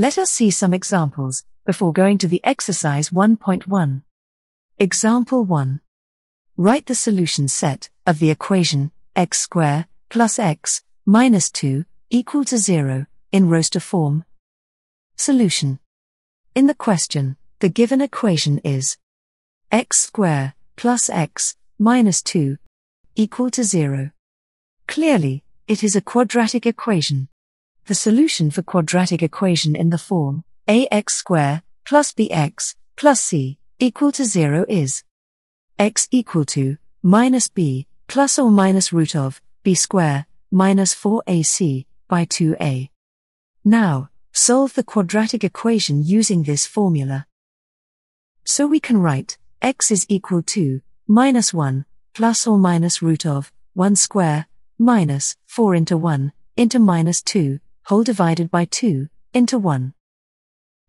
Let us see some examples before going to the exercise 1.1. Example 1. Write the solution set of the equation x squared plus x minus 2 equal to 0 in roster form. Solution. In the question, the given equation is x squared plus x minus 2 equal to 0. Clearly, it is a quadratic equation. The solution for quadratic equation in the form ax squared plus bx plus c equal to 0 is x equal to minus b plus or minus root of b squared minus 4ac by 2a. Now, solve the quadratic equation using this formula. So we can write x is equal to minus 1 plus or minus root of 1 squared minus 4 into 1 into minus 2 whole divided by 2 into 1,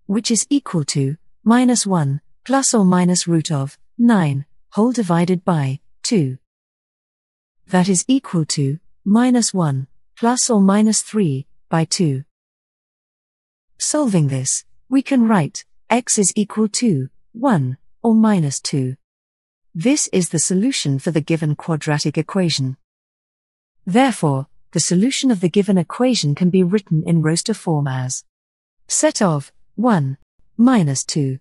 which is equal to minus 1 plus or minus root of 9 whole divided by 2. That is equal to minus 1 plus or minus 3 by 2. Solving this, we can write x is equal to 1 or minus 2. This is the solution for the given quadratic equation. Therefore, the solution of the given equation can be written in roster form as set of 1 minus 2